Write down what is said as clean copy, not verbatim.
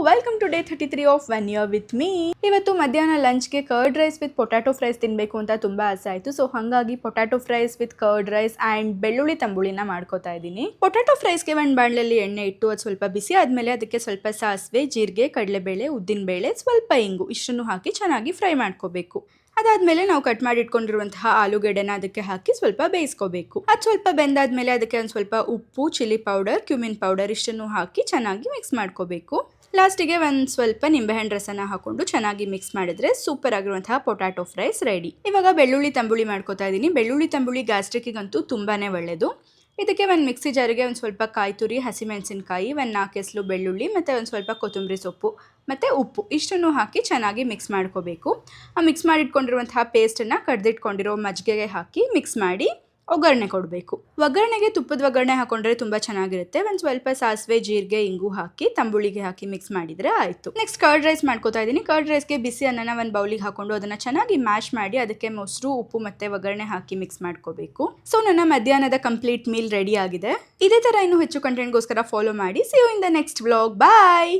Welcome to day 33 of 1 year with me. ಇವತ್ತು ಮಧ್ಯಾಹ್ನ ಲಂಚ್ಗೆ curd rice with potato fries ತಿನ್ನಬೇಕು ಅಂತ ತುಂಬ ಆಸೆ ಆಯಿತು. ಸೊ ಹಾಗಾಗಿ potato fries with curd rice and ಬೆಳ್ಳುಳ್ಳಿ ತಂಬುಳಿನ ಮಾಡ್ಕೋತಾ ಇದ್ದೀನಿ. ಪೊಟ್ಯಾಟೊ ಫ್ರೈಸ್ಗೆ ಒಂದು ಬಾಣಲೆಯಲ್ಲಿ ಎಣ್ಣೆ ಇಟ್ಟು ಅದು ಸ್ವಲ್ಪ ಬಿಸಿ ಆದಮೇಲೆ ಅದಕ್ಕೆ ಸ್ವಲ್ಪ ಸಾಸಿವೆ, ಜೀರಿಗೆ, ಕಡಲೆಬೇಳೆ, ಉದ್ದಿನಬೇಳೆ, ಸ್ವಲ್ಪ ಇಂಗು ಇಷ್ಟನ್ನು ಹಾಕಿ ಚೆನ್ನಾಗಿ ಫ್ರೈ ಮಾಡ್ಕೋಬೇಕು. ಅದಾದಮೇಲೆ ನಾವು ಕಟ್ ಮಾಡಿ ಇಟ್ಕೊಂಡಿರುವಂತಹ ಆಲೂಗೆಡ್ಡೆನ ಅದಕ್ಕೆ ಹಾಕಿ ಸ್ವಲ್ಪ ಬೇಯಿಸ್ಕೋಬೇಕು. ಅದು ಸ್ವಲ್ಪ ಬೆಂದಾದ್ಮೇಲೆ ಅದಕ್ಕೆ ಒಂದು ಸ್ವಲ್ಪ ಉಪ್ಪು, ಚಿಲ್ಲಿ ಪೌಡರ್, ಕ್ಯುಮಿನ್ ಪೌಡರ್ ಇಷ್ಟನ್ನು ಹಾಕಿ ಚೆನ್ನಾಗಿ ಮಿಕ್ಸ್ ಮಾಡ್ಕೋಬೇಕು. ಲಾಸ್ಟಿಗೆ ಒಂದು ಸ್ವಲ್ಪ ನಿಂಬೆಹಣ್ಣು ರಸನ ಹಾಕೊಂಡು ಚೆನ್ನಾಗಿ ಮಿಕ್ಸ್ ಮಾಡಿದ್ರೆ ಸೂಪರ್ ಆಗಿರುವಂತಹ ಪೊಟ್ಯಾಟೊ ಫ್ರೈಸ್ ರೆಡಿ. ಇವಾಗ ಬೆಳ್ಳುಳ್ಳಿ ತಂಬುಳಿ ಮಾಡ್ಕೋತಾ ಇದ್ದೀನಿ. ಬೆಳ್ಳುಳ್ಳಿ ತಂಬುಳಿ ಗ್ಯಾಸ್ಟ್ರಿಕ್ಕಿಗಂತೂ ತುಂಬಾನೇ ಒಳ್ಳೆಯದು. ಇದಕ್ಕೆ ಒಂದು ಮಿಕ್ಸಿ ಜಾರಿಗೆ ಒಂದು ಸ್ವಲ್ಪ ಕಾಯಿ ತುರಿ, ಹಸಿಮೆಣಸಿನಕಾಯಿ, ಒಂದು 4 ಎಸಳು ಬೆಳ್ಳುಳ್ಳಿ ಮತ್ತು ಒಂದು ಸ್ವಲ್ಪ ಕೊತ್ತಂಬರಿ ಸೊಪ್ಪು ಮತ್ತು ಉಪ್ಪು ಇಷ್ಟನ್ನು ಹಾಕಿ ಚೆನ್ನಾಗಿ ಮಿಕ್ಸ್ ಮಾಡ್ಕೋಬೇಕು. ಆ ಮಿಕ್ಸ್ ಮಾಡಿಟ್ಕೊಂಡಿರುವಂತಹ ಪೇಸ್ಟನ್ನು ಕಡ್ದಿಟ್ಕೊಂಡಿರೋ ಮಜ್ಜಿಗೆಗೆ ಹಾಕಿ ಮಿಕ್ಸ್ ಮಾಡಿ ಒಗ್ಗರಣೆ ಕೊಡಬೇಕು. ಒಗ್ಗರಣೆಗೆ ತುಪ್ಪದ ಒಗ್ಗರಣೆ ಹಾಕೊಂಡ್ರೆ ತುಂಬ ಚೆನ್ನಾಗಿರುತ್ತೆ. ಒಂದು ಸ್ವಲ್ಪ ಸಾಸಿವೆ, ಜೀರಿಗೆ, ಇಂಗು ಹಾಕಿ ತಂಬುಳಿಗೆ ಹಾಕಿ ಮಿಕ್ಸ್ ಮಾಡಿದರೆ ಆಯಿತು. ನೆಕ್ಸ್ಟ್ ಕರ್ಡ್ ರೈಸ್ ಮಾಡ್ಕೋತಾ ಇದ್ದೀನಿ. ಕರ್ಡ್ ರೈಸ್ಗೆ ಬಿಸಿ ಅನ್ನನ ಒಂದು ಬೌಲಿಗೆ ಹಾಕೊಂಡು ಅದನ್ನು ಚೆನ್ನಾಗಿ ಮ್ಯಾಶ್ ಮಾಡಿ ಅದಕ್ಕೆ ಮೊಸರು, ಉಪ್ಪು ಮತ್ತು ಒಗ್ಗರಣೆ ಹಾಕಿ ಮಿಕ್ಸ್ ಮಾಡ್ಕೋಬೇಕು. ಸೊ ನನ್ನ ಮಧ್ಯಾಹ್ನದ ಕಂಪ್ಲೀಟ್ ಮೀಲ್ ರೆಡಿ ಆಗಿದೆ. ಇದೇ ಥರ ಇನ್ನೂ ಹೆಚ್ಚು ಕಂಟೆಂಟ್ಗೋಸ್ಕರ ಫಾಲೋ ಮಾಡಿ. See you in the next vlog. Bye.